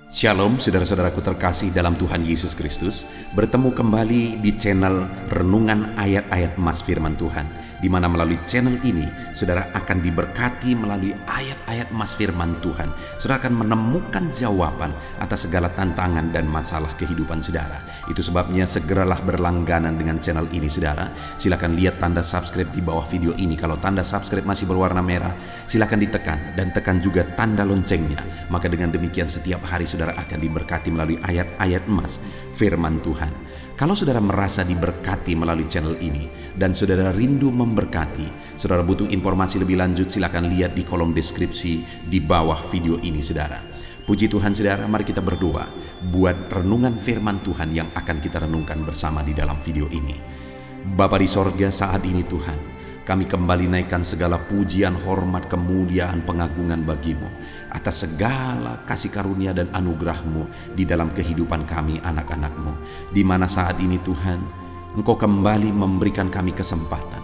Shalom saudara-saudaraku terkasih dalam Tuhan Yesus Kristus. Bertemu kembali di channel Renungan Ayat-Ayat Emas Firman Tuhan, di mana melalui channel ini saudara akan diberkati melalui ayat-ayat emas firman Tuhan. Saudara akan menemukan jawaban atas segala tantangan dan masalah kehidupan saudara. Itu sebabnya segeralah berlangganan dengan channel ini saudara. Silakan lihat tanda subscribe di bawah video ini. Kalau tanda subscribe masih berwarna merah, silakan ditekan dan tekan juga tanda loncengnya. Maka dengan demikian setiap hari saudara akan diberkati melalui ayat-ayat emas firman Tuhan. Kalau saudara merasa diberkati melalui channel ini dan saudara rindu memberkati, saudara butuh informasi lebih lanjut, silakan lihat di kolom deskripsi di bawah video ini saudara. Puji Tuhan saudara, mari kita berdoa buat renungan firman Tuhan yang akan kita renungkan bersama di dalam video ini. Bapa di sorga, saat ini Tuhan, kami kembali naikkan segala pujian, hormat, kemuliaan, pengagungan bagimu atas segala kasih karunia dan anugerah-Mu di dalam kehidupan kami anak-anak-Mu, di mana saat ini Tuhan, Engkau kembali memberikan kami kesempatan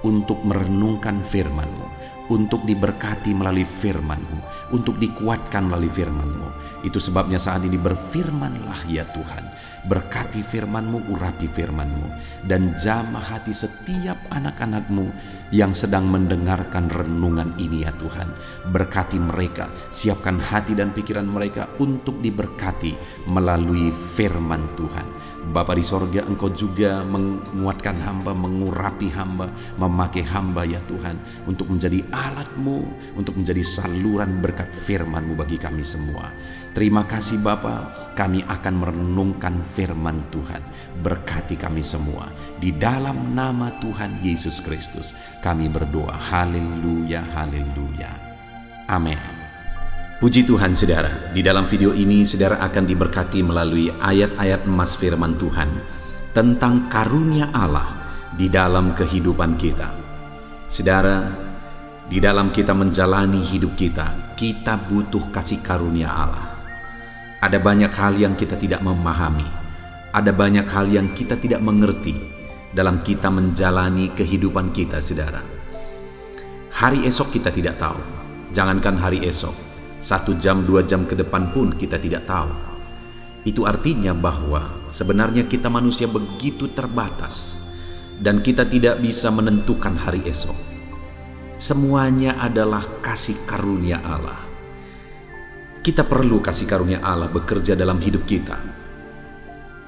untuk merenungkan firman-Mu, untuk diberkati melalui firman-Mu, untuk dikuatkan melalui firman-Mu. Itu sebabnya saat ini berfirmanlah ya Tuhan, berkati firman-Mu, urapi firman-Mu, dan jamah hati setiap anak-anak-Mu yang sedang mendengarkan renungan ini ya Tuhan. Berkati mereka, siapkan hati dan pikiran mereka untuk diberkati melalui firman Tuhan. Bapa di sorga, Engkau juga menguatkan hamba, mengurapi hamba, memakai hamba ya Tuhan, untuk menjadi alat-Mu, untuk menjadi saluran berkat firman-Mu bagi kami semua. Terima kasih Bapa, kami akan merenungkan firman Tuhan. Berkati kami semua. Di dalam nama Tuhan Yesus Kristus kami berdoa. Haleluya, haleluya. Amin. Puji Tuhan saudara, di dalam video ini saudara akan diberkati melalui ayat-ayat emas firman Tuhan tentang karunia Allah di dalam kehidupan kita. Saudara, di dalam kita menjalani hidup kita, kita butuh kasih karunia Allah. Ada banyak hal yang kita tidak memahami, ada banyak hal yang kita tidak mengerti dalam kita menjalani kehidupan kita, saudara. Hari esok kita tidak tahu, jangankan hari esok, 1 jam, 2 jam ke depan pun kita tidak tahu. Itu artinya bahwa sebenarnya kita manusia begitu terbatas dan kita tidak bisa menentukan hari esok. Semuanya adalah kasih karunia Allah. Kita perlu kasih karunia Allah bekerja dalam hidup kita.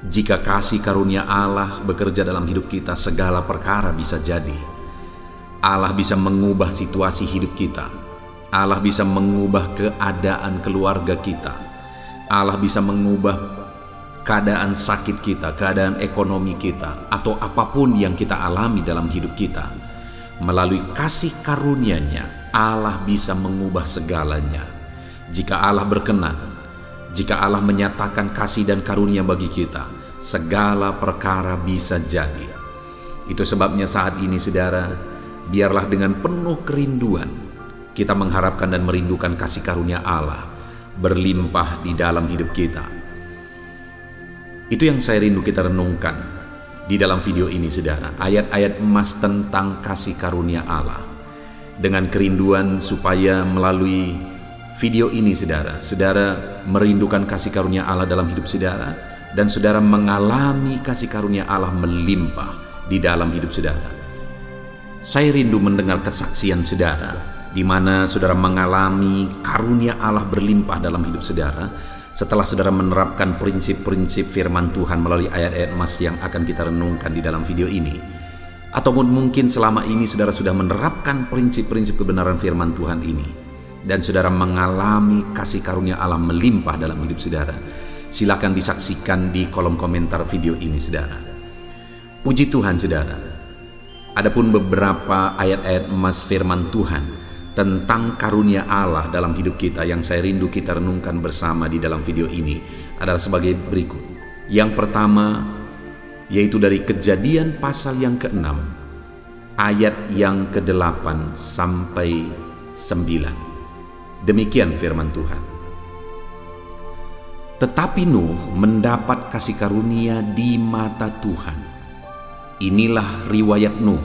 Jika kasih karunia Allah bekerja dalam hidup kita, segala perkara bisa jadi. Allah bisa mengubah situasi hidup kita. Allah bisa mengubah keadaan keluarga kita. Allah bisa mengubah keadaan sakit kita, keadaan ekonomi kita, atau apapun yang kita alami dalam hidup kita. Melalui kasih karunia-Nya, Allah bisa mengubah segalanya. Jika Allah berkenan, jika Allah menyatakan kasih dan karunia bagi kita, segala perkara bisa jadi. Itu sebabnya saat ini saudara, biarlah dengan penuh kerinduan kita mengharapkan dan merindukan kasih karunia Allah berlimpah di dalam hidup kita. Itu yang saya rindu kita renungkan di dalam video ini saudara, ayat-ayat emas tentang kasih karunia Allah. Dengan kerinduan supaya melalui video ini saudara merindukan kasih karunia Allah dalam hidup saudara, dan saudara mengalami kasih karunia Allah melimpah di dalam hidup saudara. Saya rindu mendengar kesaksian saudara, di mana saudara mengalami karunia Allah berlimpah dalam hidup saudara, setelah saudara menerapkan prinsip-prinsip firman Tuhan melalui ayat-ayat emas yang akan kita renungkan di dalam video ini. Ataupun mungkin selama ini saudara sudah menerapkan prinsip-prinsip kebenaran firman Tuhan ini, dan saudara mengalami kasih karunia Allah melimpah dalam hidup saudara. Silakan disaksikan di kolom komentar video ini saudara. Puji Tuhan saudara. Adapun beberapa ayat-ayat emas firman Tuhan tentang karunia Allah dalam hidup kita yang saya rindu kita renungkan bersama di dalam video ini adalah sebagai berikut. Yang pertama, yaitu dari Kejadian pasal yang ke-6 ayat yang ke-8 sampai 9. Demikian firman Tuhan. Tetapi Nuh mendapat kasih karunia di mata Tuhan. Inilah riwayat Nuh.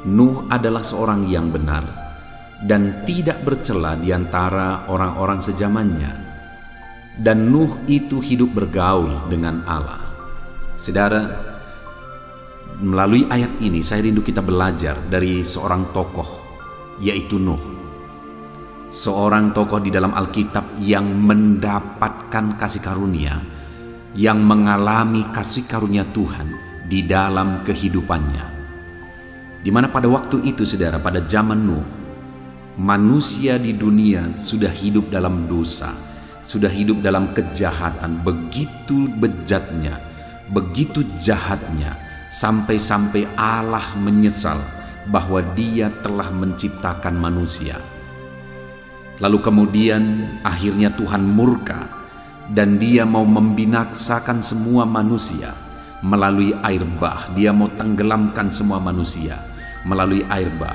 Nuh adalah seorang yang benar dan tidak bercela di antara orang-orang sezamannya. Dan Nuh itu hidup bergaul dengan Allah. Saudara, melalui ayat ini saya rindu kita belajar dari seorang tokoh, yaitu Nuh. Seorang tokoh di dalam Alkitab yang mendapatkan kasih karunia, yang mengalami kasih karunia Tuhan di dalam kehidupannya. Di mana pada waktu itu, saudara, pada zaman Nuh, manusia di dunia sudah hidup dalam dosa, sudah hidup dalam kejahatan, begitu bejatnya, begitu jahatnya, sampai-sampai Allah menyesal bahwa Dia telah menciptakan manusia. Lalu kemudian akhirnya Tuhan murka dan Dia mau membinasakan semua manusia melalui air bah. Dia mau tenggelamkan semua manusia melalui air bah.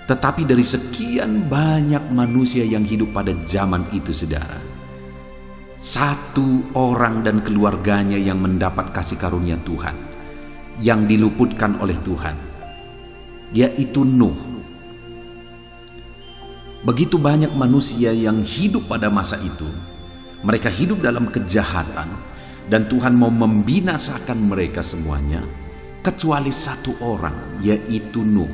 Tetapi dari sekian banyak manusia yang hidup pada zaman itu, saudara, satu orang dan keluarganya yang mendapat kasih karunia Tuhan, yang diluputkan oleh Tuhan, yaitu Nuh. Begitu banyak manusia yang hidup pada masa itu, mereka hidup dalam kejahatan, dan Tuhan mau membinasakan mereka semuanya, kecuali satu orang, yaitu Nuh.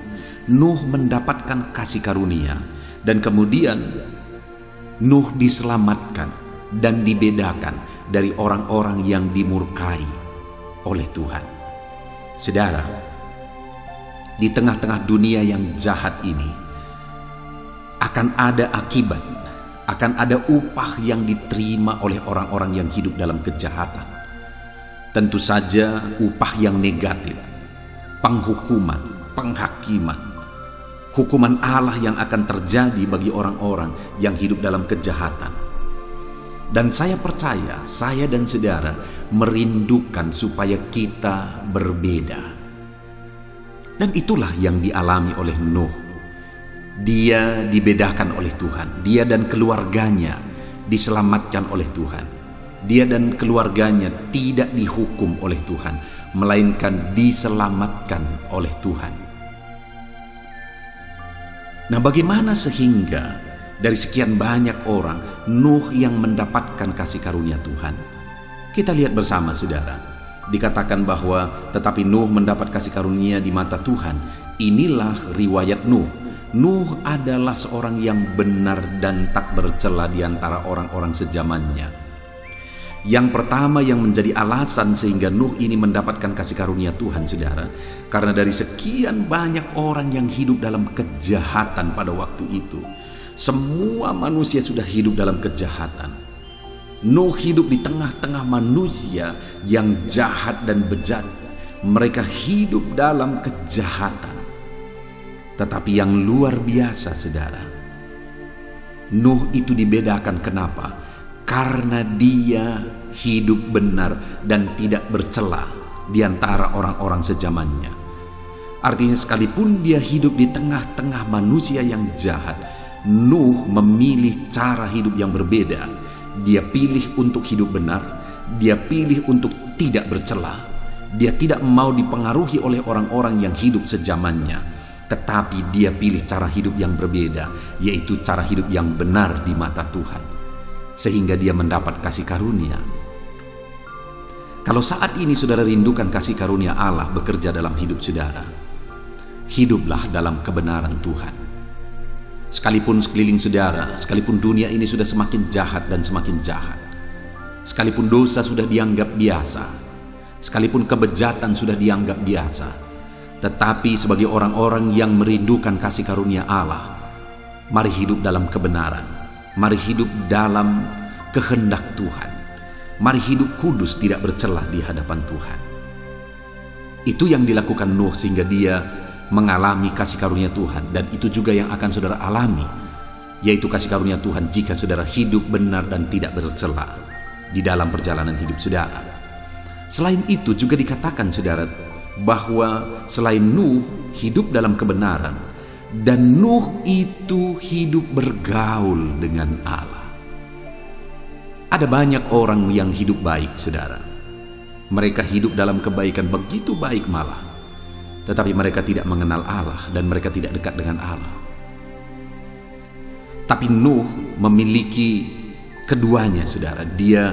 Nuh mendapatkan kasih karunia, dan kemudian Nuh diselamatkan dan dibedakan dari orang-orang yang dimurkai oleh Tuhan. Saudara, di tengah-tengah dunia yang jahat ini akan ada akibat, akan ada upah yang diterima oleh orang-orang yang hidup dalam kejahatan. Tentu saja upah yang negatif, penghukuman, penghakiman, hukuman Allah yang akan terjadi bagi orang-orang yang hidup dalam kejahatan. Dan saya percaya, saya dan saudara merindukan supaya kita berbeda. Dan itulah yang dialami oleh Nuh. Dia dibedakan oleh Tuhan. Dia dan keluarganya diselamatkan oleh Tuhan. Dia dan keluarganya tidak dihukum oleh Tuhan, melainkan diselamatkan oleh Tuhan. Nah, bagaimana sehingga dari sekian banyak orang Nuh yang mendapatkan kasih karunia Tuhan? Kita lihat bersama, saudara. Dikatakan bahwa tetapi Nuh mendapat kasih karunia di mata Tuhan. Inilah riwayat Nuh. Nuh adalah seorang yang benar dan tak bercela di antara orang-orang sezamannya. Yang pertama yang menjadi alasan sehingga Nuh ini mendapatkan kasih karunia Tuhan, saudara, karena dari sekian banyak orang yang hidup dalam kejahatan pada waktu itu, semua manusia sudah hidup dalam kejahatan. Nuh hidup di tengah-tengah manusia yang jahat dan bejat. Mereka hidup dalam kejahatan. Tetapi yang luar biasa, saudara, Nuh itu dibedakan. Kenapa? Karena dia hidup benar dan tidak bercela di antara orang-orang sezamannya. Artinya sekalipun dia hidup di tengah-tengah manusia yang jahat, Nuh memilih cara hidup yang berbeda. Dia pilih untuk hidup benar, dia pilih untuk tidak bercela. Dia tidak mau dipengaruhi oleh orang-orang yang hidup sezamannya, tetapi dia pilih cara hidup yang berbeda, yaitu cara hidup yang benar di mata Tuhan. Sehingga dia mendapat kasih karunia. Kalau saat ini saudara rindukan kasih karunia Allah bekerja dalam hidup saudara, hiduplah dalam kebenaran Tuhan. Sekalipun sekeliling saudara, sekalipun dunia ini sudah semakin jahat dan semakin jahat, sekalipun dosa sudah dianggap biasa, sekalipun kebejatan sudah dianggap biasa, tetapi sebagai orang-orang yang merindukan kasih karunia Allah, mari hidup dalam kebenaran. Mari hidup dalam kehendak Tuhan. Mari hidup kudus, tidak bercelah di hadapan Tuhan. Itu yang dilakukan Nuh sehingga dia mengalami kasih karunia Tuhan. Dan itu juga yang akan saudara alami, yaitu kasih karunia Tuhan jika saudara hidup benar dan tidak bercelah di dalam perjalanan hidup saudara. Selain itu juga dikatakan, saudara, bahwa selain Nuh hidup dalam kebenaran, dan Nuh itu hidup bergaul dengan Allah. Ada banyak orang yang hidup baik, saudara. Mereka hidup dalam kebaikan, begitu baik malah. Tetapi mereka tidak mengenal Allah dan mereka tidak dekat dengan Allah. Tapi Nuh memiliki Keduanya saudara, dia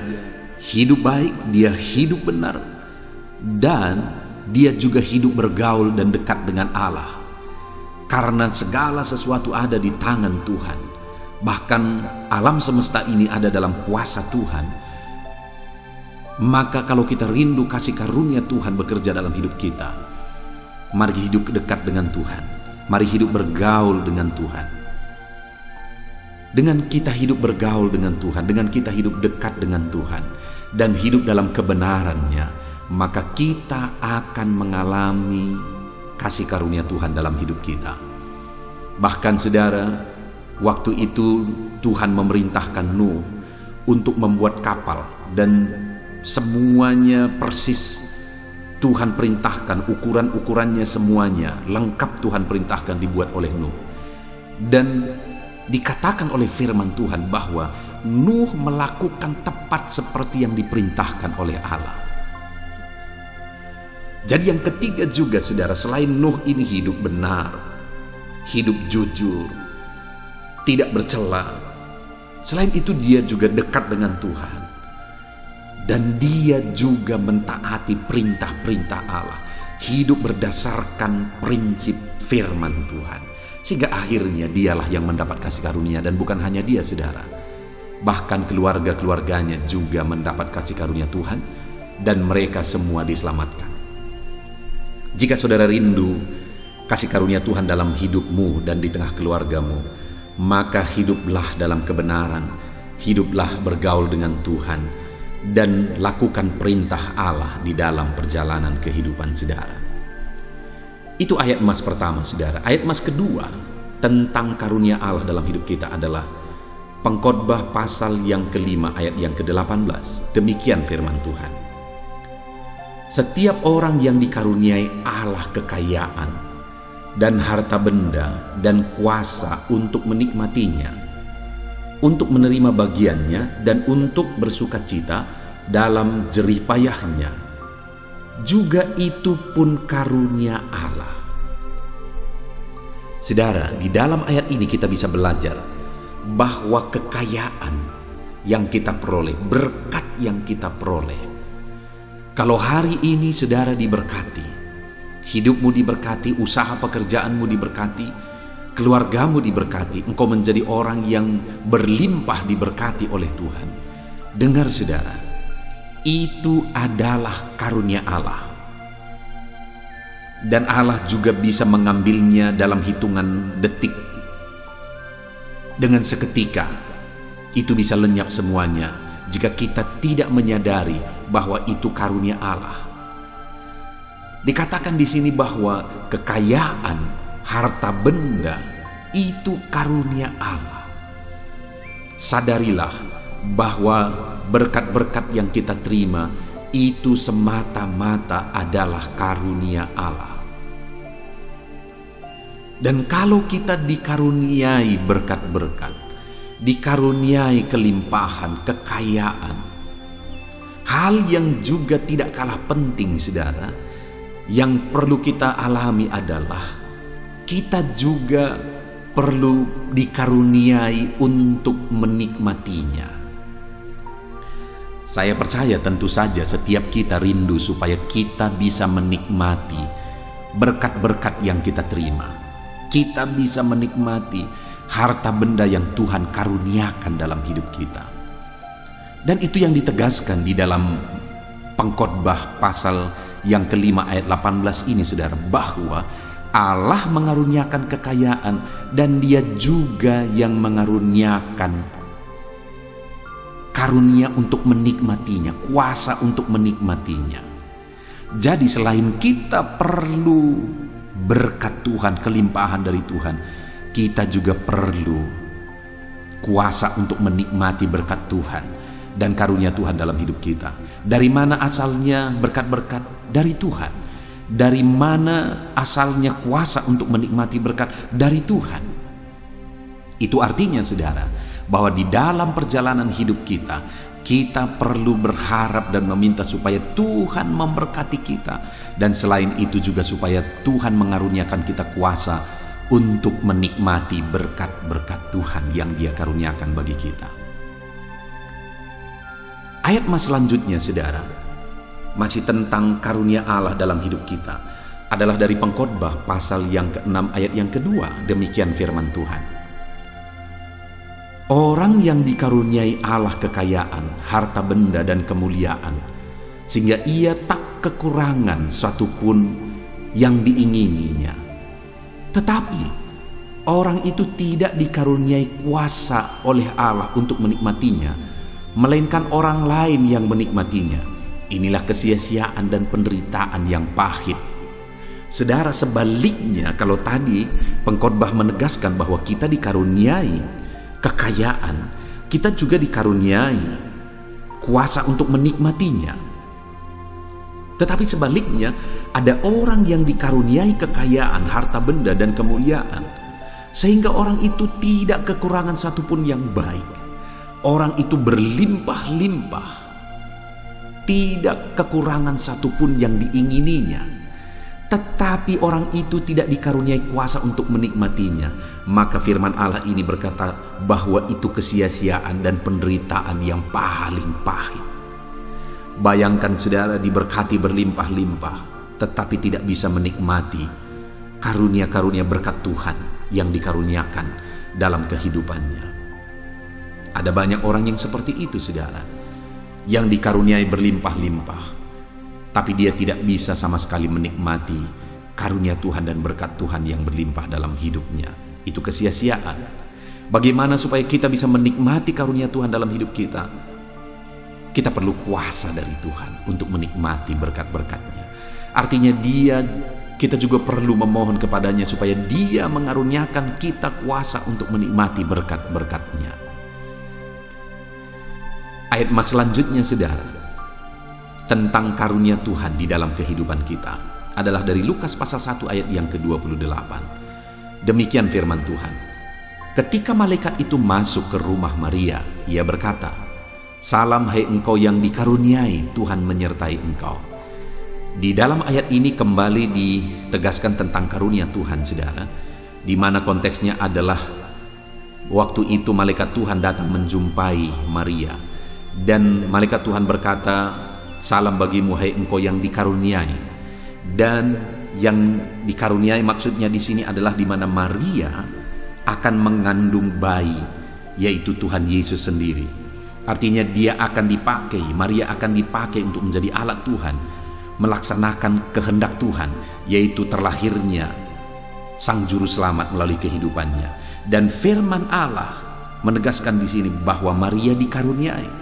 hidup baik, dia hidup benar, dan dia juga hidup bergaul dan dekat dengan Allah. Karena segala sesuatu ada di tangan Tuhan. Bahkan alam semesta ini ada dalam kuasa Tuhan. Maka kalau kita rindu kasih karunia Tuhan bekerja dalam hidup kita, mari hidup dekat dengan Tuhan. Mari hidup bergaul dengan Tuhan. Dengan kita hidup bergaul dengan Tuhan, dengan kita hidup dekat dengan Tuhan, dan hidup dalam kebenarannya, maka kita akan mengalami kasih karunia Tuhan dalam hidup kita. Bahkan saudara, waktu itu Tuhan memerintahkan Nuh untuk membuat kapal, dan semuanya persis Tuhan perintahkan, ukuran-ukurannya semuanya lengkap Tuhan perintahkan dibuat oleh Nuh. Dan dikatakan oleh firman Tuhan bahwa Nuh melakukan tepat seperti yang diperintahkan oleh Allah. Jadi yang ketiga juga saudara, selain Nuh ini hidup benar, hidup jujur, tidak bercela, selain itu dia juga dekat dengan Tuhan. Dan dia juga mentaati perintah-perintah Allah, hidup berdasarkan prinsip firman Tuhan. Sehingga akhirnya dialah yang mendapat kasih karunia, dan bukan hanya dia saudara, bahkan keluarga-keluarganya juga mendapat kasih karunia Tuhan, dan mereka semua diselamatkan. Jika saudara rindu kasih karunia Tuhan dalam hidupmu dan di tengah keluargamu, maka hiduplah dalam kebenaran, hiduplah bergaul dengan Tuhan, dan lakukan perintah Allah di dalam perjalanan kehidupan saudara. Itu ayat emas pertama saudara. Ayat emas kedua tentang karunia Allah dalam hidup kita adalah Pengkhotbah pasal yang kelima ayat yang ke-18. Demikian firman Tuhan. Setiap orang yang dikaruniai Allah kekayaan dan harta benda dan kuasa untuk menikmatinya, untuk menerima bagiannya, dan untuk bersukacita dalam jerih payahnya, juga itu pun karunia Allah. Saudara, di dalam ayat ini kita bisa belajar bahwa kekayaan yang kita peroleh, berkat yang kita peroleh, kalau hari ini saudara diberkati, hidupmu diberkati, usaha pekerjaanmu diberkati, keluargamu diberkati, engkau menjadi orang yang berlimpah diberkati oleh Tuhan. Dengar saudara, itu adalah karunia Allah. Dan Allah juga bisa mengambilnya dalam hitungan detik. Dengan seketika, itu bisa lenyap semuanya jika kita tidak menyadari bahwa itu karunia Allah. Dikatakan di sini bahwa kekayaan, harta benda itu karunia Allah. Sadarilah bahwa berkat-berkat yang kita terima itu semata-mata adalah karunia Allah. Dan kalau kita dikaruniai berkat-berkat, dikaruniai kelimpahan, kekayaan, hal yang juga tidak kalah penting saudara, yang perlu kita alami adalah kita juga perlu dikaruniai untuk menikmatinya. Saya percaya tentu saja setiap kita rindu supaya kita bisa menikmati berkat-berkat yang kita terima. Kita bisa menikmati harta benda yang Tuhan karuniakan dalam hidup kita. Dan itu yang ditegaskan di dalam Pengkhotbah pasal yang kelima ayat 18 ini saudara, bahwa Allah mengaruniakan kekayaan dan Dia juga yang mengaruniakan karunia untuk menikmatinya, kuasa untuk menikmatinya. Jadi selain kita perlu berkat Tuhan, kelimpahan dari Tuhan, kita juga perlu kuasa untuk menikmati berkat Tuhan dan karunia Tuhan dalam hidup kita. Dari mana asalnya berkat-berkat? Dari Tuhan. Dari mana asalnya kuasa untuk menikmati berkat? Dari Tuhan. Itu artinya saudara, bahwa di dalam perjalanan hidup kita, kita perlu berharap dan meminta supaya Tuhan memberkati kita, dan selain itu juga supaya Tuhan mengaruniakan kita kuasa untuk menikmati berkat-berkat Tuhan yang Dia karuniakan bagi kita. Ayat mas selanjutnya, saudara, masih tentang karunia Allah dalam hidup kita, adalah dari Pengkhotbah pasal yang ke-6 ayat yang kedua. Demikian firman Tuhan. Orang yang dikaruniai Allah kekayaan, harta benda dan kemuliaan, sehingga ia tak kekurangan satupun yang diingininya. Tetapi orang itu tidak dikaruniai kuasa oleh Allah untuk menikmatinya, melainkan orang lain yang menikmatinya. Inilah kesia-siaan dan penderitaan yang pahit. Saudara, sebaliknya, kalau tadi Pengkhotbah menegaskan bahwa kita dikaruniai kekayaan, kita juga dikaruniai kuasa untuk menikmatinya. Tetapi sebaliknya, ada orang yang dikaruniai kekayaan, harta benda dan kemuliaan, sehingga orang itu tidak kekurangan satupun yang baik. Orang itu berlimpah-limpah, tidak kekurangan satupun yang diingininya. Tetapi orang itu tidak dikaruniai kuasa untuk menikmatinya. Maka firman Allah ini berkata bahwa itu kesia-siaan dan penderitaan yang paling pahit. Bayangkan saudara diberkati berlimpah-limpah, tetapi tidak bisa menikmati karunia-karunia berkat Tuhan yang dikaruniakan dalam kehidupannya. Ada banyak orang yang seperti itu, saudara, yang dikaruniai berlimpah-limpah, tapi dia tidak bisa sama sekali menikmati karunia Tuhan dan berkat Tuhan yang berlimpah dalam hidupnya. Itu kesia-siaan. Bagaimana supaya kita bisa menikmati karunia Tuhan dalam hidup kita? Kita perlu kuasa dari Tuhan untuk menikmati berkat-berkat-Nya. Artinya kita juga perlu memohon kepadanya supaya Dia mengaruniakan kita kuasa untuk menikmati berkat-berkat-Nya. Ayat mas selanjutnya, saudara, tentang karunia Tuhan di dalam kehidupan kita adalah dari Lukas pasal 1 ayat yang ke-28. Demikian firman Tuhan. Ketika malaikat itu masuk ke rumah Maria, ia berkata, "Salam hai engkau yang dikaruniai, Tuhan menyertai engkau." Di dalam ayat ini kembali ditegaskan tentang karunia Tuhan, saudara, di mana konteksnya adalah waktu itu malaikat Tuhan datang menjumpai Maria. Dan malaikat Tuhan berkata, "Salam bagimu hai engkau yang dikaruniai." Dan yang dikaruniai maksudnya di sini adalah di mana Maria akan mengandung bayi, yaitu Tuhan Yesus sendiri. Artinya Maria akan dipakai untuk menjadi alat Tuhan, melaksanakan kehendak Tuhan, yaitu terlahirnya Sang Juru Selamat melalui kehidupannya. Dan firman Allah menegaskan di sini bahwa Maria dikaruniai.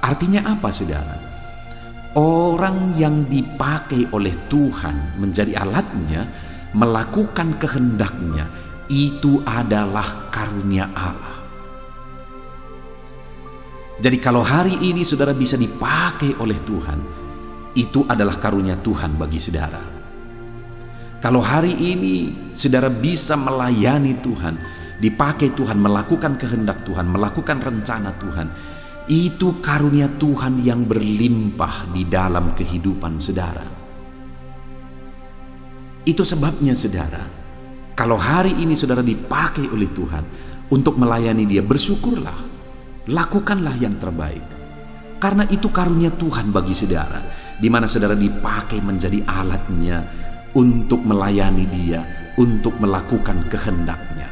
Artinya apa, saudara? Orang yang dipakai oleh Tuhan menjadi alatnya, melakukan kehendaknya, itu adalah karunia Allah. Jadi kalau hari ini saudara bisa dipakai oleh Tuhan, itu adalah karunia Tuhan bagi saudara. Kalau hari ini saudara bisa melayani Tuhan, dipakai Tuhan, melakukan kehendak Tuhan, melakukan rencana Tuhan, itu karunia Tuhan yang berlimpah di dalam kehidupan saudara. Itu sebabnya, saudara, kalau hari ini saudara dipakai oleh Tuhan untuk melayani Dia, bersyukurlah, lakukanlah yang terbaik, karena itu karunia Tuhan bagi saudara, di mana saudara dipakai menjadi alatnya untuk melayani Dia, untuk melakukan kehendak-Nya.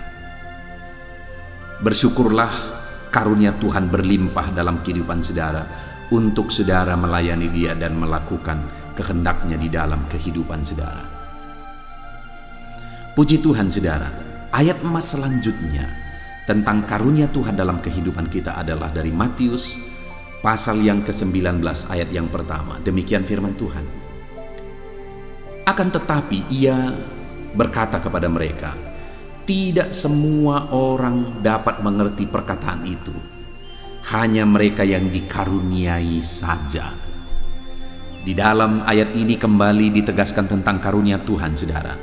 Bersyukurlah karunia Tuhan berlimpah dalam kehidupan saudara, untuk saudara melayani Dia dan melakukan kehendak-Nya di dalam kehidupan saudara. Puji Tuhan, saudara. Ayat emas selanjutnya tentang karunia Tuhan dalam kehidupan kita adalah dari Matius pasal yang ke-19 ayat yang pertama. Demikian firman Tuhan. Akan tetapi ia berkata kepada mereka, "Tidak semua orang dapat mengerti perkataan itu, hanya mereka yang dikaruniai saja." Di dalam ayat ini kembali ditegaskan tentang karunia Tuhan, saudara.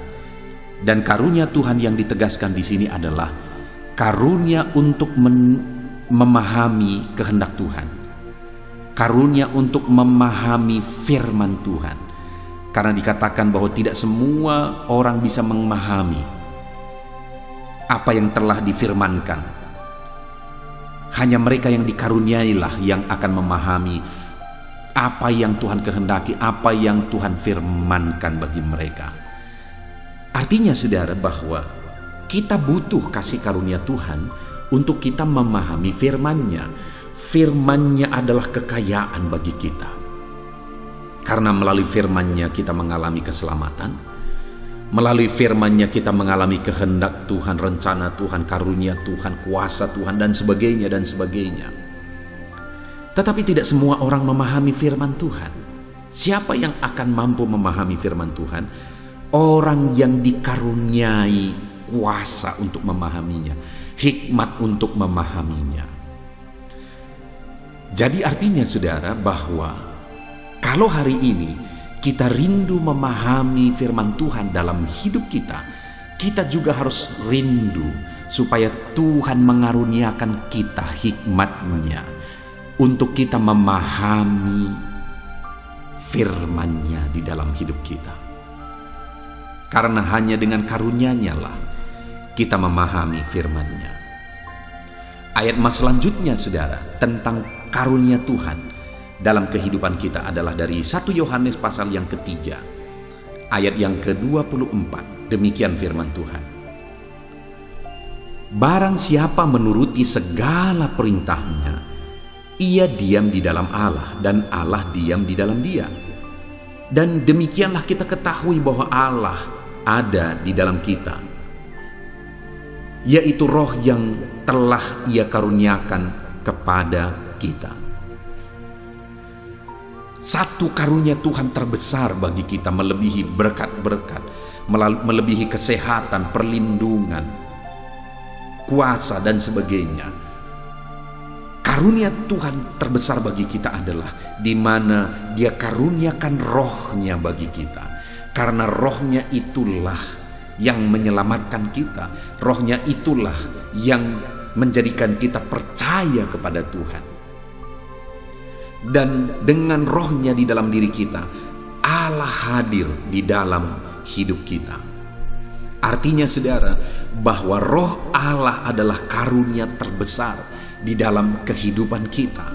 Dan karunia Tuhan yang ditegaskan di sini adalah karunia untuk memahami kehendak Tuhan, karunia untuk memahami firman Tuhan. Karena dikatakan bahwa tidak semua orang bisa memahami apa yang telah difirmankan Hanya mereka yang dikaruniailah yang akan memahami apa yang Tuhan kehendaki, apa yang Tuhan firmankan bagi mereka. Artinya saudara bahwa kita butuh kasih karunia Tuhan untuk kita memahami firman-Nya. Firman-Nya adalah kekayaan bagi kita. Karena melalui firman-Nya kita mengalami keselamatan. Melalui firman-Nya kita mengalami kehendak Tuhan, rencana Tuhan, karunia Tuhan, kuasa Tuhan, dan sebagainya dan sebagainya. Tetapi tidak semua orang memahami firman Tuhan. Siapa yang akan mampu memahami firman Tuhan? Orang yang dikaruniai kuasa untuk memahaminya, hikmat untuk memahaminya. Jadi artinya saudara bahwa kalau hari ini kita rindu memahami firman Tuhan dalam hidup kita, kita juga harus rindu supaya Tuhan mengaruniakan kita hikmat-Nya untuk kita memahami firman-Nya di dalam hidup kita. Karena hanya dengan karunia-Nya lah kita memahami firman-Nya. Ayat mas selanjutnya saudara tentang karunia Tuhan dalam kehidupan kita adalah dari 1 Yohanes pasal yang ketiga ayat yang ke-24. Demikian firman Tuhan. Barang siapa menuruti segala perintah-Nya, ia diam di dalam Allah dan Allah diam di dalam dia. Dan demikianlah kita ketahui bahwa Allah ada di dalam kita, yaitu roh yang telah Ia karuniakan kepada kita. Satu karunia Tuhan terbesar bagi kita melebihi berkat-berkat, melebihi kesehatan, perlindungan, kuasa dan sebagainya. Karunia Tuhan terbesar bagi kita adalah di mana Dia karuniakan roh-Nya bagi kita. Karena roh-Nya itulah yang menyelamatkan kita. Roh-Nya itulah yang menjadikan kita percaya kepada Tuhan. Dan dengan roh-Nya di dalam diri kita, Allah hadir di dalam hidup kita. Artinya saudara, bahwa roh Allah adalah karunia terbesar di dalam kehidupan kita.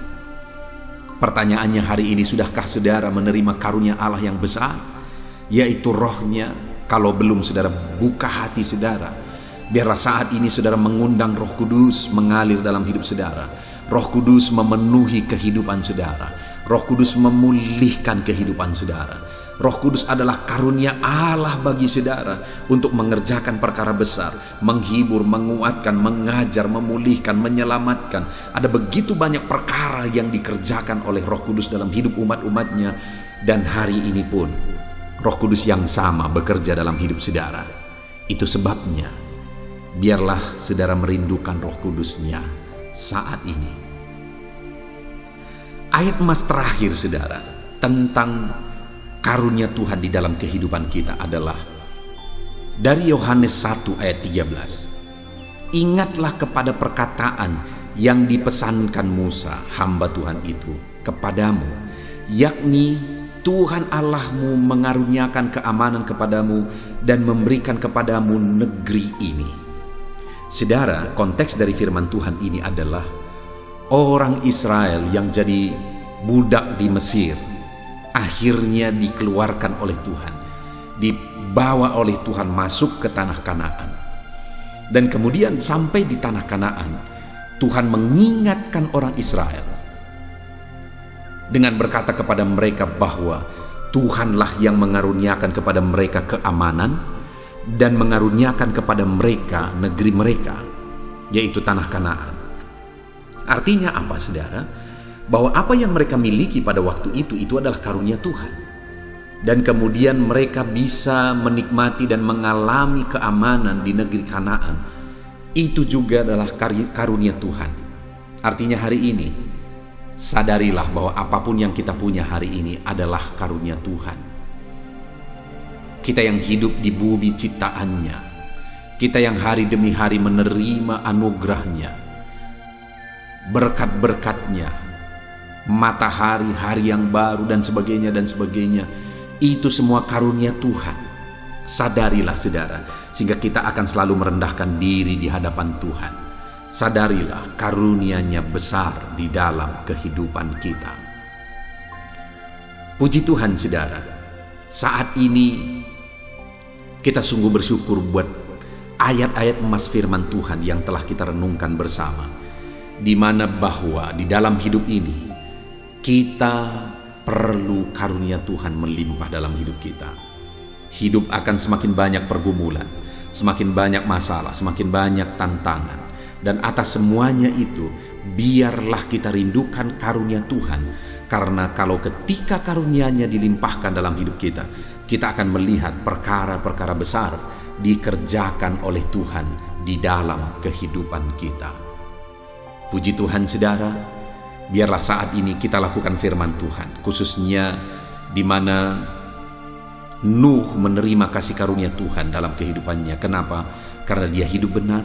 Pertanyaannya hari ini, sudahkah saudara menerima karunia Allah yang besar, yaitu roh-Nya? Kalau belum, saudara buka hati saudara. Biarlah saat ini saudara mengundang Roh Kudus mengalir dalam hidup saudara. Roh Kudus memenuhi kehidupan saudara. Roh Kudus memulihkan kehidupan saudara. Roh Kudus adalah karunia Allah bagi saudara untuk mengerjakan perkara besar, menghibur, menguatkan, mengajar, memulihkan, menyelamatkan. Ada begitu banyak perkara yang dikerjakan oleh Roh Kudus dalam hidup umat-umatnya. Dan hari ini pun Roh Kudus yang sama bekerja dalam hidup saudara. Itu sebabnya biarlah saudara merindukan Roh Kudus-Nya saat ini. Ayat emas terakhir saudara tentang karunia Tuhan di dalam kehidupan kita adalah dari Yohanes 1 ayat 13. Ingatlah kepada perkataan yang dipesankan Musa, hamba Tuhan itu, kepadamu, yakni Tuhan Allahmu mengaruniakan keamanan kepadamu dan memberikan kepadamu negeri ini. Saudara, konteks dari firman Tuhan ini adalah orang Israel yang jadi budak di Mesir akhirnya dikeluarkan oleh Tuhan, dibawa oleh Tuhan masuk ke tanah Kanaan. Dan kemudian sampai di tanah Kanaan, Tuhan mengingatkan orang Israel dengan berkata kepada mereka bahwa Tuhanlah yang mengaruniakan kepada mereka keamanan dan mengaruniakan kepada mereka negeri mereka, yaitu tanah Kanaan. Artinya apa saudara? Bahwa apa yang mereka miliki pada waktu itu adalah karunia Tuhan. Dan kemudian mereka bisa menikmati dan mengalami keamanan di negeri Kanaan. Itu juga adalah karunia Tuhan. Artinya hari ini, sadarilah bahwa apapun yang kita punya hari ini adalah karunia Tuhan. Kita yang hidup di bumi ciptaannya, kita yang hari demi hari menerima anugerahnya, berkat-berkatnya, matahari, hari yang baru dan sebagainya, itu semua karunia Tuhan. Sadarilah saudara, sehingga kita akan selalu merendahkan diri di hadapan Tuhan. Sadarilah karunia-Nya besar di dalam kehidupan kita. Puji Tuhan saudara, saat ini kita sungguh bersyukur buat ayat-ayat emas firman Tuhan yang telah kita renungkan bersama, di mana bahwa di dalam hidup ini kita perlu karunia Tuhan melimpah dalam hidup kita. Hidup akan semakin banyak pergumulan, semakin banyak masalah, semakin banyak tantangan. Dan atas semuanya itu, biarlah kita rindukan karunia Tuhan. Karena kalau ketika karunia-Nya dilimpahkan dalam hidup kita, kita akan melihat perkara-perkara besar dikerjakan oleh Tuhan di dalam kehidupan kita. Puji Tuhan saudara, biarlah saat ini kita lakukan firman Tuhan, khususnya di mana Nuh menerima kasih karunia Tuhan dalam kehidupannya. Kenapa? Karena dia hidup benar.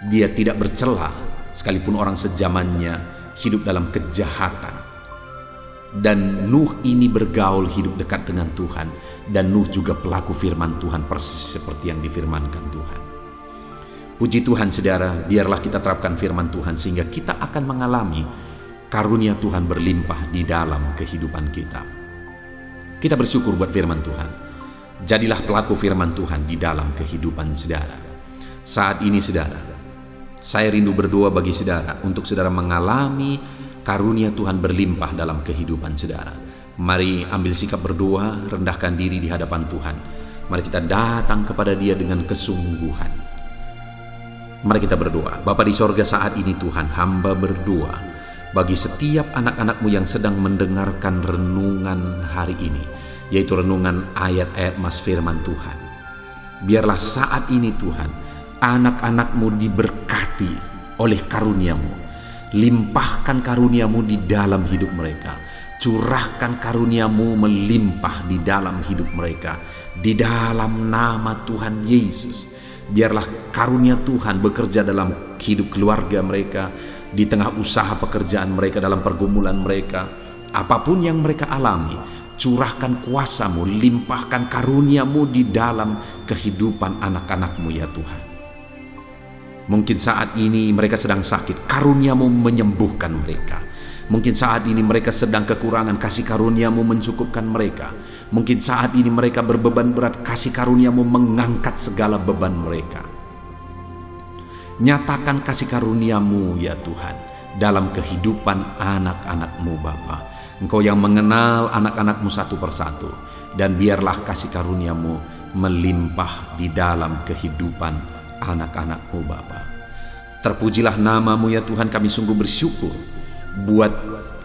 Dia tidak bercela, sekalipun orang sezamannya hidup dalam kejahatan. Dan Nuh ini bergaul hidup dekat dengan Tuhan. Dan Nuh juga pelaku firman Tuhan, persis seperti yang difirmankan Tuhan. Puji Tuhan saudara, biarlah kita terapkan firman Tuhan sehingga kita akan mengalami karunia Tuhan berlimpah di dalam kehidupan kita. Kita bersyukur buat firman Tuhan. Jadilah pelaku firman Tuhan di dalam kehidupan saudara. Saat ini saudara, saya rindu berdoa bagi saudara untuk saudara mengalami karunia Tuhan berlimpah dalam kehidupan saudara. Mari ambil sikap berdoa, rendahkan diri di hadapan Tuhan. Mari kita datang kepada Dia dengan kesungguhan. Mari kita berdoa. Bapa di sorga, saat ini Tuhan, hamba berdoa bagi setiap anak-anak-Mu yang sedang mendengarkan renungan hari ini, yaitu renungan ayat-ayat mas firman Tuhan. Biarlah saat ini Tuhan, anak-anak-Mu diberkati oleh karunia-Mu. Limpahkan karunia-Mu di dalam hidup mereka. Curahkan karunia-Mu melimpah di dalam hidup mereka. Di dalam nama Tuhan Yesus. Biarlah karunia Tuhan bekerja dalam hidup keluarga mereka, di tengah usaha pekerjaan mereka, dalam pergumulan mereka. Apapun yang mereka alami, curahkan kuasa-Mu, limpahkan karunia-Mu di dalam kehidupan anak-anak-Mu ya Tuhan. Mungkin saat ini mereka sedang sakit, karunia-Mu menyembuhkan mereka. Mungkin saat ini mereka sedang kekurangan, kasih karunia-Mu mencukupkan mereka. Mungkin saat ini mereka berbeban berat, kasih karunia-Mu mengangkat segala beban mereka. Nyatakan kasih karunia-Mu ya Tuhan dalam kehidupan anak-anak-Mu Bapa. Engkau yang mengenal anak-anak-Mu satu persatu. Dan biarlah kasih karunia-Mu melimpah di dalam kehidupan anak-anak-Mu Bapa. Terpujilah nama-Mu ya Tuhan, kami sungguh bersyukur buat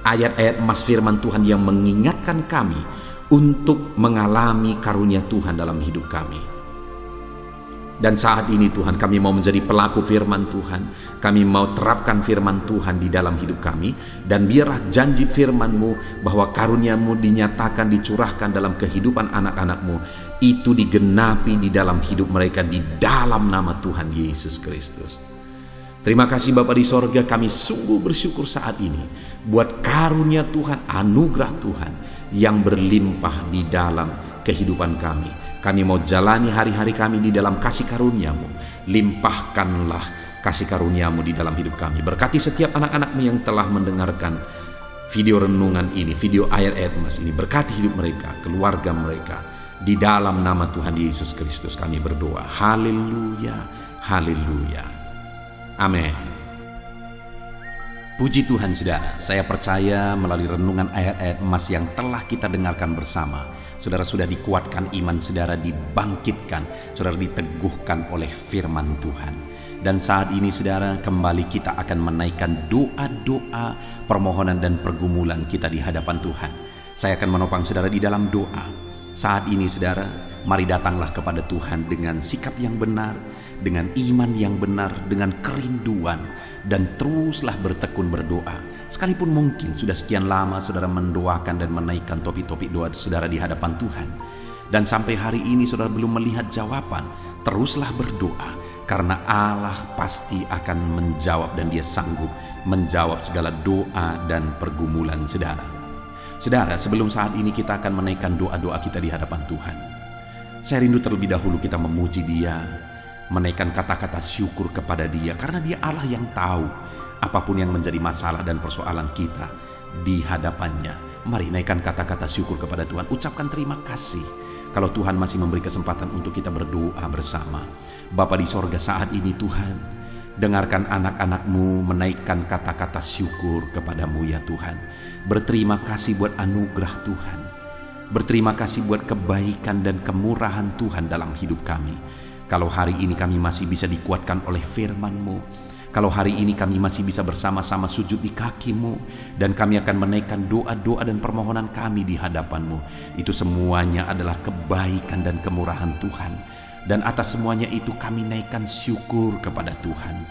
ayat-ayat emas firman Tuhan yang mengingatkan kami untuk mengalami karunia Tuhan dalam hidup kami. Dan saat ini Tuhan, kami mau menjadi pelaku firman Tuhan. Kami mau terapkan firman Tuhan di dalam hidup kami. Dan biarlah janji firman-Mu bahwa karunia-Mu dinyatakan, dicurahkan dalam kehidupan anak-anak-Mu, itu digenapi di dalam hidup mereka di dalam nama Tuhan Yesus Kristus. Terima kasih Bapa di sorga, kami sungguh bersyukur saat ini buat karunia Tuhan, anugerah Tuhan yang berlimpah di dalam kehidupan kami. Kami mau jalani hari-hari kami di dalam kasih karunia-Mu. Limpahkanlah kasih karunia-Mu di dalam hidup kami. Berkati setiap anak-anak-Mu yang telah mendengarkan video renungan ini, video ayat-ayat emas ini. Berkati hidup mereka, keluarga mereka. Di dalam nama Tuhan Yesus Kristus kami berdoa. Haleluya, haleluya. Amin. Puji Tuhan saudara, saya percaya melalui renungan ayat-ayat emas yang telah kita dengarkan bersama, saudara sudah dikuatkan iman saudara, dibangkitkan, saudara diteguhkan oleh firman Tuhan. Dan saat ini saudara, kembali kita akan menaikkan doa-doa permohonan dan pergumulan kita di hadapan Tuhan. Saya akan menopang saudara di dalam doa. Saat ini saudara, mari datanglah kepada Tuhan dengan sikap yang benar, dengan iman yang benar, dengan kerinduan, dan teruslah bertekun berdoa. Sekalipun mungkin sudah sekian lama saudara mendoakan dan menaikkan topi-topi doa saudara di hadapan Tuhan, dan sampai hari ini saudara belum melihat jawaban, teruslah berdoa, karena Allah pasti akan menjawab dan Dia sanggup menjawab segala doa dan pergumulan saudara. Saudara, sebelum saat ini kita akan menaikkan doa-doa kita di hadapan Tuhan, saya rindu terlebih dahulu kita memuji Dia, menaikkan kata-kata syukur kepada Dia, karena Dia Allah yang tahu apapun yang menjadi masalah dan persoalan kita di hadapannya. Mari naikkan kata-kata syukur kepada Tuhan, ucapkan terima kasih kalau Tuhan masih memberi kesempatan untuk kita berdoa bersama. Bapa di sorga, saat ini Tuhan, dengarkan anak-anak-Mu menaikkan kata-kata syukur kepadamu ya Tuhan. Berterima kasih buat anugerah Tuhan, berterima kasih buat kebaikan dan kemurahan Tuhan dalam hidup kami. Kalau hari ini kami masih bisa dikuatkan oleh firman-Mu, kalau hari ini kami masih bisa bersama-sama sujud di kaki-Mu, dan kami akan menaikkan doa-doa dan permohonan kami di hadapan-Mu, itu semuanya adalah kebaikan dan kemurahan Tuhan. Dan atas semuanya itu kami naikkan syukur kepada Tuhan.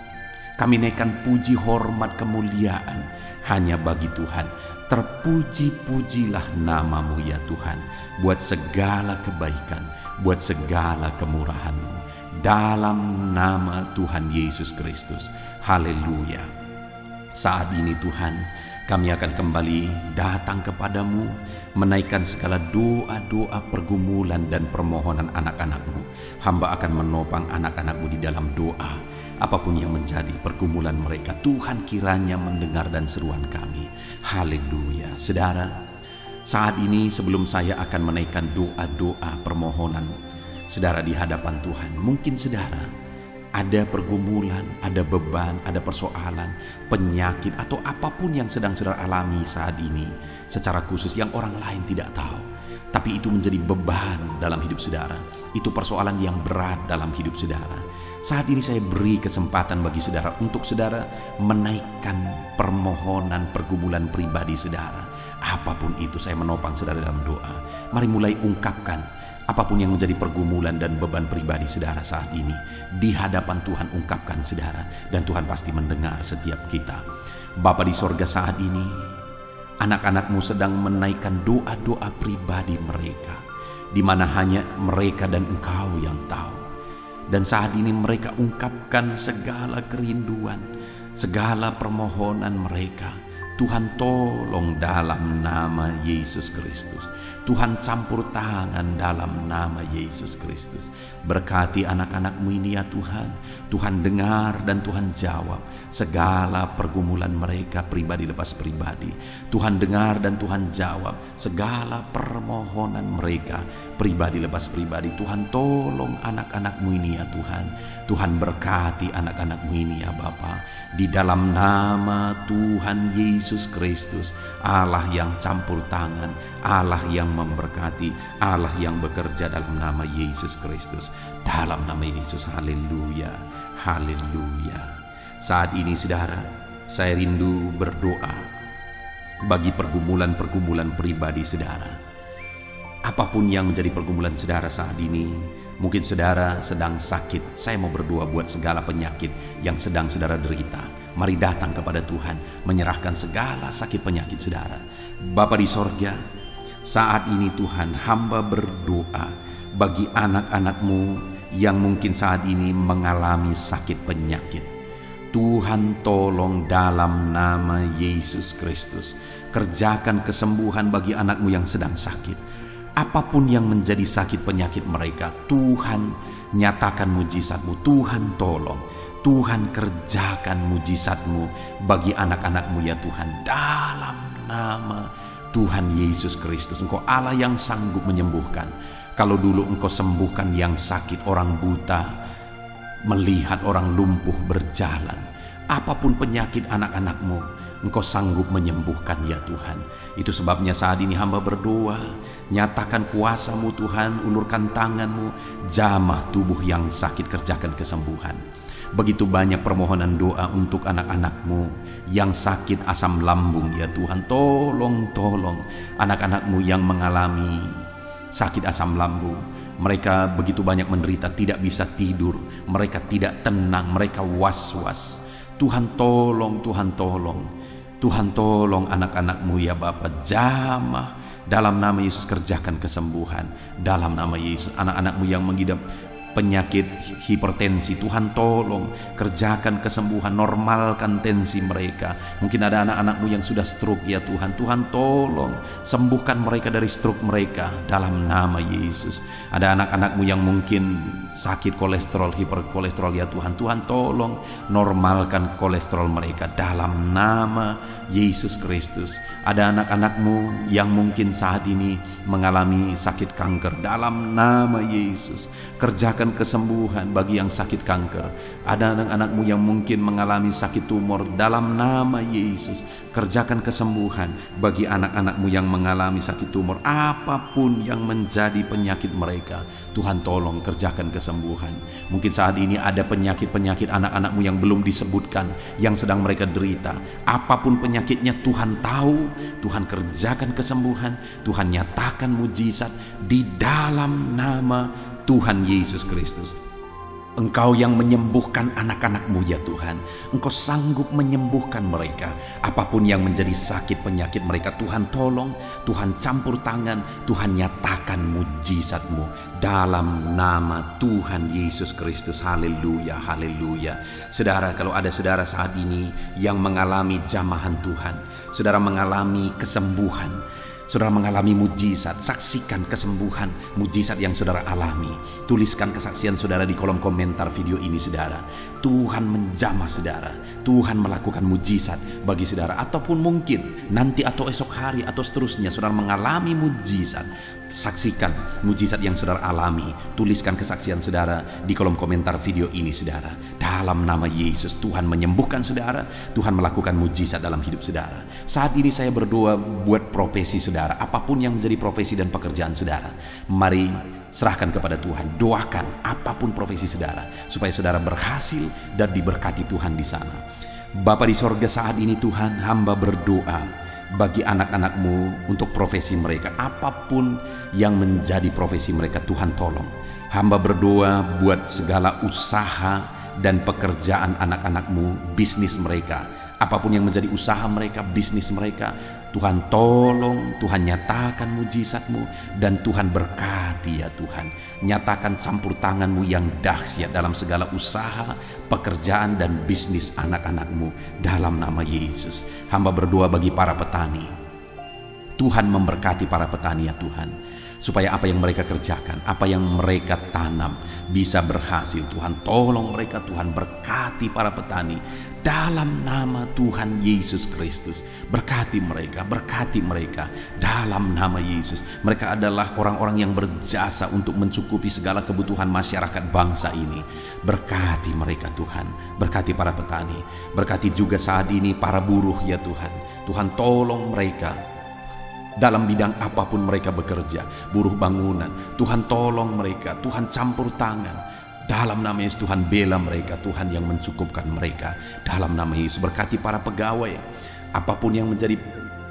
Kami naikkan puji, hormat, kemuliaan hanya bagi Tuhan. Terpuji-pujilah nama-Mu ya Tuhan, buat segala kebaikan, buat segala kemurahan-Mu. Dalam nama Tuhan Yesus Kristus. Haleluya. Saat ini Tuhan, kami akan kembali datang kepadamu, menaikkan segala doa-doa, pergumulan dan permohonan anak-anak-Mu. Hamba akan menopang anak-anak-Mu di dalam doa. Apapun yang menjadi pergumulan mereka, Tuhan kiranya mendengar dan seruan kami. Haleluya. Saudara, saat ini sebelum saya akan menaikkan doa-doa permohonan saudara di hadapan Tuhan, mungkin saudara ada pergumulan, ada beban, ada persoalan, penyakit, atau apapun yang sedang saudara alami saat ini secara khusus yang orang lain tidak tahu, tapi itu menjadi beban dalam hidup saudara. Itu persoalan yang berat dalam hidup saudara. Saat ini saya beri kesempatan bagi saudara untuk saudara menaikkan permohonan pergumulan pribadi saudara. Apapun itu, saya menopang saudara dalam doa. Mari mulai ungkapkan apapun yang menjadi pergumulan dan beban pribadi saudara saat ini. Di hadapan Tuhan ungkapkan saudara, dan Tuhan pasti mendengar setiap kita. Bapa di sorga, saat ini anak-anak-Mu sedang menaikkan doa-doa pribadi mereka, di mana hanya mereka dan Engkau yang tahu. Dan saat ini mereka ungkapkan segala kerinduan, segala permohonan mereka. Tuhan tolong dalam nama Yesus Kristus. Tuhan campur tangan dalam nama Yesus Kristus. Berkati anak-anak-Mu ini ya Tuhan. Tuhan dengar dan Tuhan jawab segala pergumulan mereka pribadi lepas pribadi. Tuhan dengar dan Tuhan jawab segala permohonan mereka pribadi lepas pribadi. Tuhan tolong anak-anak-Mu ini ya Tuhan. Tuhan berkati anak-anak-Mu ini ya Bapa. Di dalam nama Tuhan Yesus Kristus, Allah yang campur tangan, Allah yang memberkati, Allah yang bekerja dalam nama Yesus Kristus. Dalam nama Yesus, haleluya, haleluya. Saat ini saudara, saya rindu berdoa bagi pergumulan-pergumulan pribadi saudara. Apapun yang menjadi pergumulan saudara saat ini, mungkin saudara sedang sakit. Saya mau berdoa buat segala penyakit yang sedang saudara derita. Mari datang kepada Tuhan, menyerahkan segala sakit penyakit saudara. Bapa di sorga, saat ini Tuhan, hamba berdoa bagi anak-anak-Mu yang mungkin saat ini mengalami sakit penyakit. Tuhan tolong dalam nama Yesus Kristus, kerjakan kesembuhan bagi anak-Mu yang sedang sakit. Apapun yang menjadi sakit penyakit mereka, Tuhan nyatakan mujizat-Mu. Tuhan tolong, Tuhan kerjakan mujizat-Mu bagi anak-anak-Mu ya Tuhan. Dalam nama Tuhan Yesus Kristus, Engkau Allah yang sanggup menyembuhkan. Kalau dulu Engkau sembuhkan yang sakit, orang buta melihat, orang lumpuh berjalan, apapun penyakit anak-anak-Mu, Engkau sanggup menyembuhkan ya Tuhan. Itu sebabnya saat ini hamba berdoa, nyatakan kuasa-Mu Tuhan, ulurkan tangan-Mu, jamah tubuh yang sakit, kerjakan kesembuhan. Begitu banyak permohonan doa untuk anak-anak-Mu yang sakit asam lambung ya Tuhan. Tolong anak-anak-Mu yang mengalami sakit asam lambung. Mereka begitu banyak menderita, tidak bisa tidur, mereka tidak tenang, mereka was-was. Tuhan tolong, Tuhan tolong, Tuhan tolong anak-anak-Mu ya Bapa. Jamah dalam nama Yesus, kerjakan kesembuhan dalam nama Yesus. Anak-anak-Mu yang mengidap penyakit hipertensi, Tuhan tolong kerjakan kesembuhan, normalkan tensi mereka. Mungkin ada anak-anakmu yang sudah stroke ya Tuhan, Tuhan tolong sembuhkan mereka dari stroke mereka dalam nama Yesus. Ada anak-anakmu yang mungkin sakit kolesterol, hiperkolesterol ya Tuhan, Tuhan tolong normalkan kolesterol mereka dalam nama Yesus Kristus. Ada anak-anakmu yang mungkin saat ini mengalami sakit kanker, dalam nama Yesus kerjakan kesembuhan bagi yang sakit kanker. Ada anak-anakmu yang mungkin mengalami sakit tumor, dalam nama Yesus kerjakan kesembuhan bagi anak-anakmu yang mengalami sakit tumor. Apapun yang menjadi penyakit mereka, Tuhan tolong kerjakan kesembuhan. Mungkin saat ini ada penyakit-penyakit anak-anakmu yang belum disebutkan, yang sedang mereka derita. Apapun penyakitnya Tuhan tahu, Tuhan kerjakan kesembuhan, Tuhan nyatakan mujizat di dalam nama Tuhan Yesus Kristus. Engkau yang menyembuhkan anak-anakmu ya Tuhan, Engkau sanggup menyembuhkan mereka. Apapun yang menjadi sakit penyakit mereka, Tuhan tolong, Tuhan campur tangan, Tuhan nyatakan mujizat-Mu dalam nama Tuhan Yesus Kristus. Haleluya, haleluya. Saudara, kalau ada saudara saat ini yang mengalami jamahan Tuhan, saudara mengalami kesembuhan, saudara mengalami mujizat, saksikan kesembuhan, mujizat yang saudara alami. Tuliskan kesaksian saudara di kolom komentar video ini saudara. Tuhan menjamah saudara, Tuhan melakukan mujizat bagi saudara. Ataupun mungkin nanti atau esok hari atau seterusnya saudara mengalami mujizat. Saksikan mujizat yang saudara alami. Tuliskan kesaksian saudara di kolom komentar video ini saudara. Dalam nama Yesus, Tuhan menyembuhkan saudara, Tuhan melakukan mujizat dalam hidup saudara. Saat ini saya berdoa buat profesi saudara, apapun yang menjadi profesi dan pekerjaan saudara. Mari serahkan kepada Tuhan, doakan apapun profesi saudara, supaya saudara berhasil dan diberkati Tuhan di sana. Bapa di sorga, saat ini Tuhan, hamba berdoa bagi anak-anak-Mu untuk profesi mereka. Apapun yang menjadi profesi mereka, Tuhan tolong. Hamba berdoa buat segala usaha dan pekerjaan anak-anak-Mu, bisnis mereka. Apapun yang menjadi usaha mereka, bisnis mereka, Tuhan tolong, Tuhan nyatakan mujizat-Mu, dan Tuhan berkati ya Tuhan. Nyatakan campur tangan-Mu yang dahsyat dalam segala usaha, pekerjaan, dan bisnis anak-anak-Mu dalam nama Yesus. Hamba berdoa bagi para petani. Tuhan memberkati para petani ya Tuhan, supaya apa yang mereka kerjakan, apa yang mereka tanam bisa berhasil. Tuhan tolong mereka, Tuhan berkati para petani dalam nama Tuhan Yesus Kristus. Berkati mereka dalam nama Yesus. Mereka adalah orang-orang yang berjasa untuk mencukupi segala kebutuhan masyarakat bangsa ini. Berkati mereka Tuhan, berkati para petani, berkati juga saat ini para buruh ya Tuhan. Tuhan tolong mereka dalam bidang apapun mereka bekerja, buruh bangunan, Tuhan tolong mereka, Tuhan campur tangan. Dalam nama Yesus, Tuhan bela mereka, Tuhan yang mencukupkan mereka. Dalam nama Yesus, berkati para pegawai, apapun yang menjadi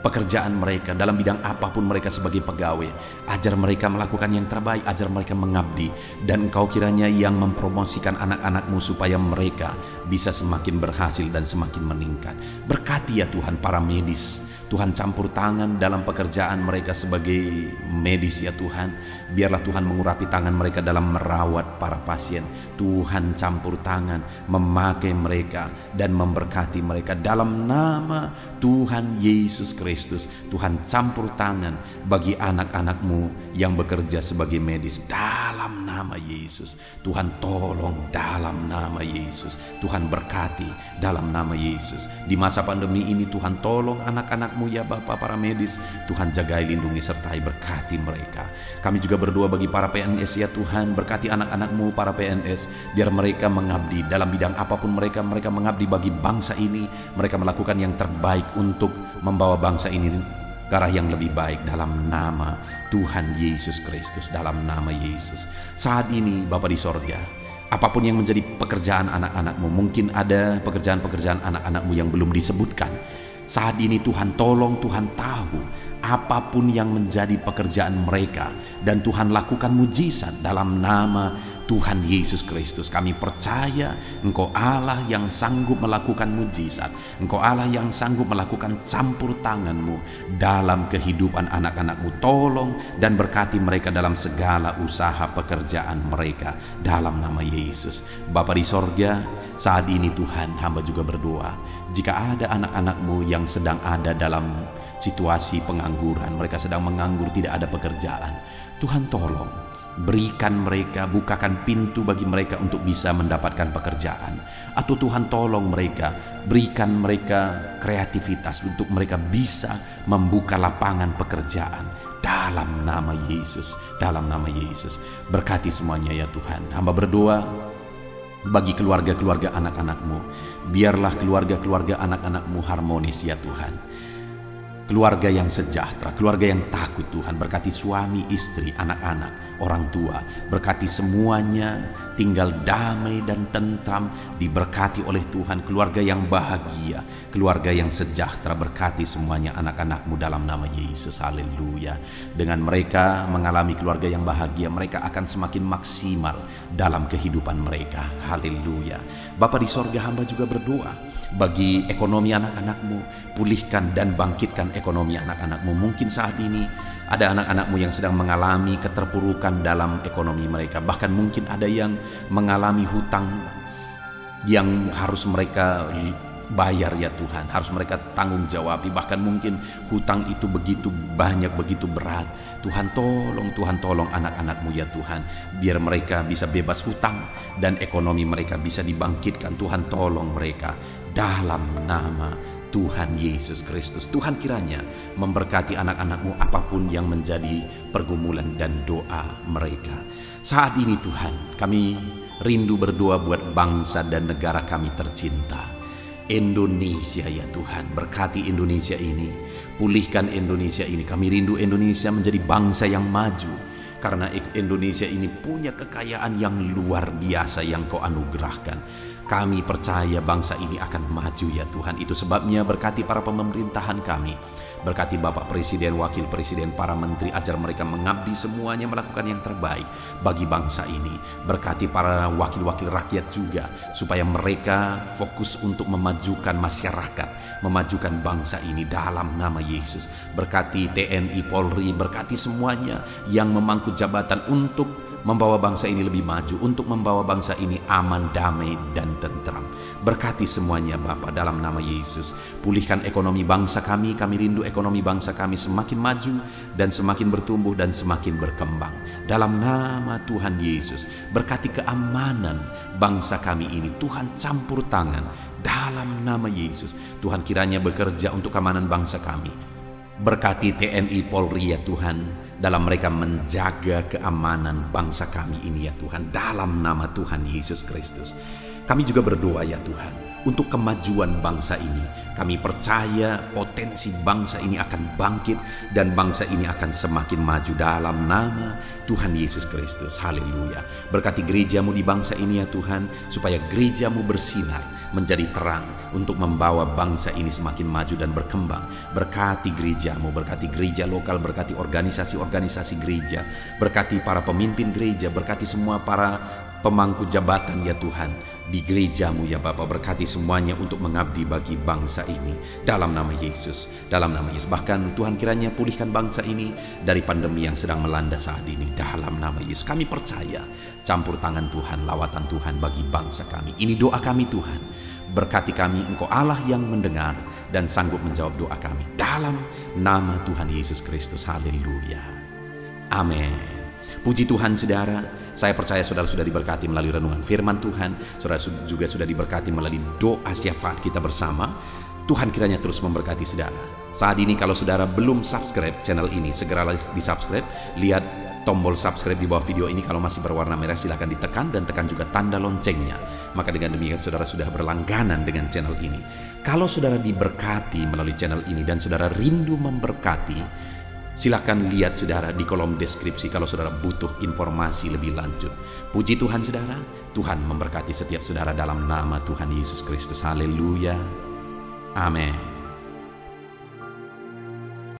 pekerjaan mereka, dalam bidang apapun mereka sebagai pegawai, ajar mereka melakukan yang terbaik, ajar mereka mengabdi. Dan Engkau kiranya yang mempromosikan anak-anak-Mu supaya mereka bisa semakin berhasil dan semakin meningkat. Berkati ya Tuhan para medis, Tuhan campur tangan dalam pekerjaan mereka sebagai medis ya Tuhan. Biarlah Tuhan mengurapi tangan mereka dalam merawat para pasien. Tuhan campur tangan, memakai mereka dan memberkati mereka dalam nama Tuhan Yesus Kristus. Tuhan campur tangan bagi anak-anak-Mu yang bekerja sebagai medis dalam nama Yesus. Tuhan tolong dalam nama Yesus. Tuhan berkati dalam nama Yesus. Di masa pandemi ini Tuhan tolong anak-anak-Mu ya Bapa para medis. Tuhan jagai, lindungi, sertai, berkati mereka. Kami juga berdoa bagi para PNS ya Tuhan. Berkati anak-anak-Mu para PNS, biar mereka mengabdi dalam bidang apapun mereka mengabdi bagi bangsa ini. Mereka melakukan yang terbaik untuk membawa bangsa ini ke arah yang lebih baik dalam nama Tuhan Yesus Kristus. Dalam nama Yesus. Saat ini Bapa di sorga, apapun yang menjadi pekerjaan anak-anak-Mu, mungkin ada pekerjaan-pekerjaan anak-anak-Mu yang belum disebutkan. Saat ini Tuhan tolong, Tuhan tahu apapun yang menjadi pekerjaan mereka, dan Tuhan lakukan mujizat dalam nama Tuhan Yesus Kristus. Kami percaya Engkau Allah yang sanggup melakukan mujizat. Engkau Allah yang sanggup melakukan campur tangan-Mu dalam kehidupan anak-anak-Mu. Tolong dan berkati mereka dalam segala usaha pekerjaan mereka dalam nama Yesus. Bapa di sorga, saat ini Tuhan, hamba juga berdoa, jika ada anak-anak-Mu yang sedang ada dalam situasi pengangguran, mereka sedang menganggur, tidak ada pekerjaan, Tuhan tolong berikan mereka, bukakan pintu bagi mereka untuk bisa mendapatkan pekerjaan. Atau Tuhan tolong mereka, berikan mereka kreativitas untuk mereka bisa membuka lapangan pekerjaan dalam nama Yesus, dalam nama Yesus. Berkati semuanya ya Tuhan. Hamba berdoa bagi keluarga-keluarga anak-anak-Mu, biarlah keluarga-keluarga anak-anak-Mu harmonis ya Tuhan. Keluarga yang sejahtera, keluarga yang takut Tuhan. Berkati suami, istri, anak-anak, orang tua. Berkati semuanya tinggal damai dan tentram, diberkati oleh Tuhan. Keluarga yang bahagia, keluarga yang sejahtera. Berkati semuanya anak-anak-Mu dalam nama Yesus. Haleluya. Dengan mereka mengalami keluarga yang bahagia, mereka akan semakin maksimal dalam kehidupan mereka. Haleluya. Bapa di sorga, hamba juga berdoa bagi ekonomi anak-anak-Mu. Pulihkan dan bangkitkan ekonomi anak-anak-Mu. Mungkin saat ini ada anak-anak-Mu yang sedang mengalami keterpurukan dalam ekonomi mereka. Bahkan mungkin ada yang mengalami hutang yang harus mereka bayar ya Tuhan, harus mereka tanggung jawabi. Bahkan mungkin hutang itu begitu banyak, begitu berat. Tuhan tolong anak-anak-Mu ya Tuhan, biar mereka bisa bebas hutang dan ekonomi mereka bisa dibangkitkan. Tuhan tolong mereka dalam nama Tuhan Yesus Kristus. Tuhan kiranya memberkati anak-anak-Mu apapun yang menjadi pergumulan dan doa mereka. Saat ini Tuhan, kami rindu berdoa buat bangsa dan negara kami tercinta, Indonesia ya Tuhan. Berkati Indonesia ini, pulihkan Indonesia ini. Kami rindu Indonesia menjadi bangsa yang maju, karena Indonesia ini punya kekayaan yang luar biasa yang Kau anugerahkan. Kami percaya bangsa ini akan maju ya Tuhan. Itu sebabnya berkati para pemerintahan kami, berkati Bapak Presiden, Wakil Presiden, para menteri, ajar mereka mengabdi semuanya melakukan yang terbaik bagi bangsa ini. Berkati para wakil-wakil rakyat juga, supaya mereka fokus untuk memajukan masyarakat, memajukan bangsa ini dalam nama Yesus. Berkati TNI, Polri, berkati semuanya yang memangku jabatan untuk membawa bangsa ini lebih maju, untuk membawa bangsa ini aman, damai, dan tentram. Berkati semuanya Bapa dalam nama Yesus. Pulihkan ekonomi bangsa kami. Kami rindu ekonomi bangsa kami semakin maju dan semakin bertumbuh dan semakin berkembang dalam nama Tuhan Yesus. Berkati keamanan bangsa kami ini, Tuhan campur tangan dalam nama Yesus. Tuhan kiranya bekerja untuk keamanan bangsa kami. Berkati TNI, Polri ya Tuhan, dalam mereka menjaga keamanan bangsa kami ini ya Tuhan, dalam nama Tuhan Yesus Kristus. Kami juga berdoa ya Tuhan untuk kemajuan bangsa ini. Kami percaya potensi bangsa ini akan bangkit dan bangsa ini akan semakin maju dalam nama Tuhan Yesus Kristus. Haleluya. Berkati gereja-Mu di bangsa ini ya Tuhan, supaya gereja-Mu bersinar menjadi terang untuk membawa bangsa ini semakin maju dan berkembang. Berkati gereja-Mu, berkati gereja lokal, berkati organisasi-organisasi gereja, berkati para pemimpin gereja, berkati semua para pemangku jabatan ya Tuhan di gereja-Mu ya Bapa. Berkati semuanya untuk mengabdi bagi bangsa ini dalam nama Yesus, dalam nama Yesus. Bahkan Tuhan kiranya pulihkan bangsa ini dari pandemi yang sedang melanda saat ini dalam nama Yesus. Kami percaya campur tangan Tuhan, lawatan Tuhan bagi bangsa kami. Ini doa kami Tuhan. Berkati kami, Engkau Allah yang mendengar dan sanggup menjawab doa kami dalam nama Tuhan Yesus Kristus. Haleluya. Amin. Puji Tuhan saudara, saya percaya saudara sudah diberkati melalui renungan firman Tuhan. Saudara juga sudah diberkati melalui doa syafaat kita bersama. Tuhan kiranya terus memberkati saudara. Saat ini kalau saudara belum subscribe channel ini, segera di subscribe. Lihat tombol subscribe di bawah video ini. Kalau masih berwarna merah silahkan ditekan, dan tekan juga tanda loncengnya. Maka dengan demikian saudara sudah berlangganan dengan channel ini. Kalau saudara diberkati melalui channel ini dan saudara rindu memberkati, silakan lihat saudara di kolom deskripsi kalau saudara butuh informasi lebih lanjut. Puji Tuhan saudara, Tuhan memberkati setiap saudara dalam nama Tuhan Yesus Kristus. Haleluya. Amin.